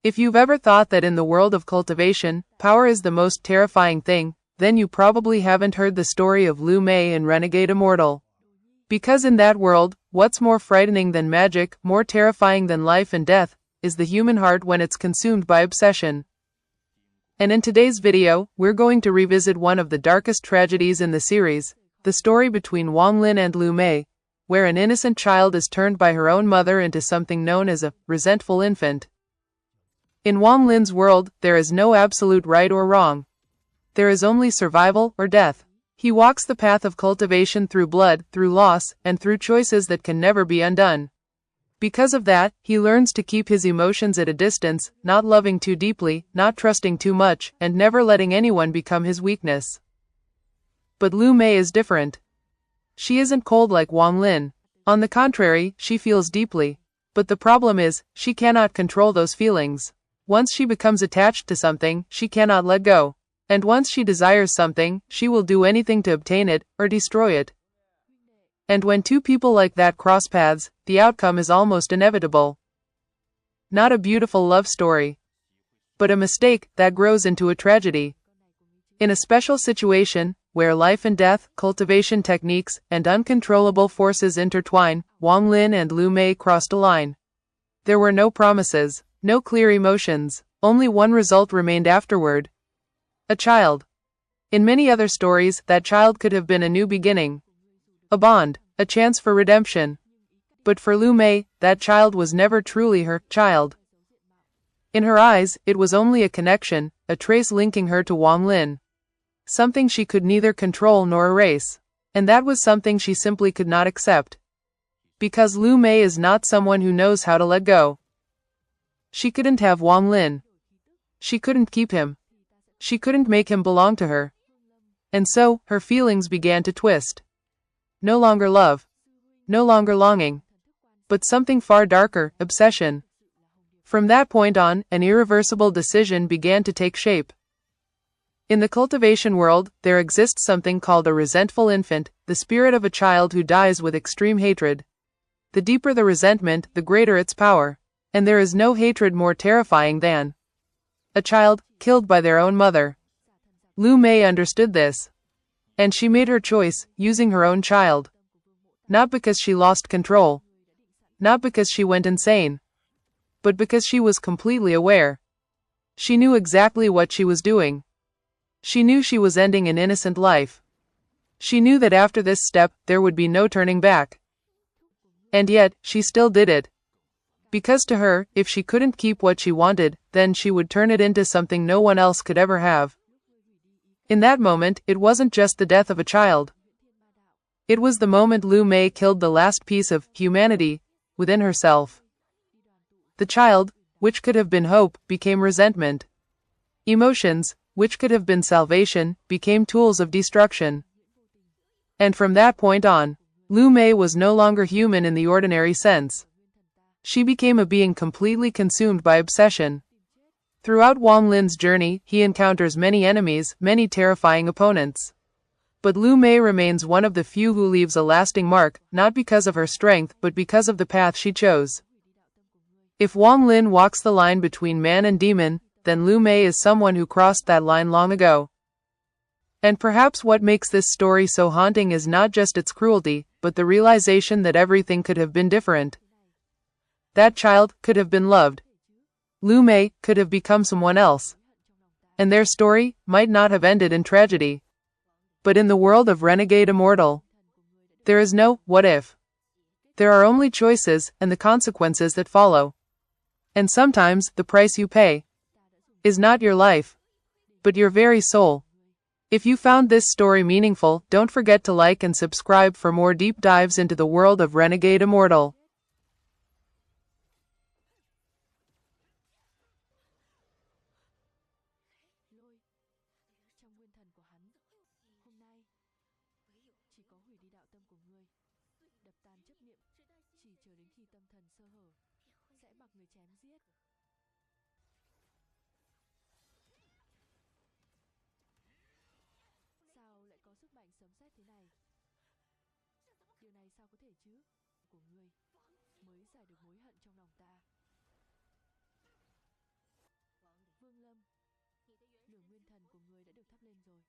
If you've ever thought that in the world of cultivation, power is the most terrifying thing, then you probably haven't heard the story of Lu Mei in Renegade Immortal. Because in that world, what's more frightening than magic, more terrifying than life and death, is the human heart when it's consumed by obsession. And in today's video, we're going to revisit one of the darkest tragedies in the series, the story between Wang Lin and Lu Mei, where an innocent child is turned by her own mother into something known as a resentful infant. In Wang Lin's world, there is no absolute right or wrong. There is only survival or death. He walks the path of cultivation through blood, through loss, and through choices that can never be undone. Because of that, he learns to keep his emotions at a distance, not loving too deeply, not trusting too much, and never letting anyone become his weakness. But Lu Mei is different. She isn't cold like Wang Lin. On the contrary, she feels deeply. But the problem is, she cannot control those feelings. Once she becomes attached to something, she cannot let go. And once she desires something, she will do anything to obtain it, or destroy it. And when two people like that cross paths, the outcome is almost inevitable. Not a beautiful love story, but a mistake that grows into a tragedy. In a special situation, where life and death, cultivation techniques, and uncontrollable forces intertwine, Wang Lin and Lu Mei crossed a line. There were no promises, no clear emotions, only one result remained afterward. A child. In many other stories, that child could have been a new beginning. A bond, a chance for redemption. But for Lu Mei, that child was never truly her child. In her eyes, it was only a connection, a trace linking her to Wang Lin. Something she could neither control nor erase. And that was something she simply could not accept. Because Lu Mei is not someone who knows how to let go. She couldn't have Wang Lin. She couldn't keep him. She couldn't make him belong to her. And so, her feelings began to twist. No longer love. No longer longing. But something far darker, obsession. From that point on, an irreversible decision began to take shape. In the cultivation world, there exists something called a resentful infant, the spirit of a child who dies with extreme hatred. The deeper the resentment, the greater its power. And there is no hatred more terrifying than a child killed by their own mother. Lu Mei understood this. And she made her choice, using her own child. Not because she lost control. Not because she went insane. But because she was completely aware. She knew exactly what she was doing. She knew she was ending an innocent life. She knew that after this step, there would be no turning back. And yet, she still did it. Because to her, if she couldn't keep what she wanted, then she would turn it into something no one else could ever have. In that moment, it wasn't just the death of a child. It was the moment Lu Mei killed the last piece of humanity within herself. The child, which could have been hope, became resentment. Emotions, which could have been salvation, became tools of destruction. And from that point on, Lu Mei was no longer human in the ordinary sense. She became a being completely consumed by obsession. Throughout Wang Lin's journey, he encounters many enemies, many terrifying opponents. But Lu Mei remains one of the few who leaves a lasting mark, not because of her strength, but because of the path she chose. If Wang Lin walks the line between man and demon, then Lu Mei is someone who crossed that line long ago. And perhaps what makes this story so haunting is not just its cruelty, but the realization that everything could have been different. That child could have been loved. Lu Mei could have become someone else. And their story might not have ended in tragedy. But in the world of Renegade Immortal, there is no what if. There are only choices and the consequences that follow. And sometimes the price you pay is not your life, but your very soul. If you found this story meaningful, don't forget to like and subscribe for more deep dives into the world of Renegade Immortal. Chỉ có hủy đi đạo tâm của ngươi, đập tan chấp niệm, chỉ chờ đến khi tâm thần sơ hở, sẽ mặc người chém giết. Sao lại có sức mạnh sấm sét thế này? Điều này sao có thể chứ? Của ngươi mới giải được mối hận trong lòng ta. trời đã được thắp lên rồi.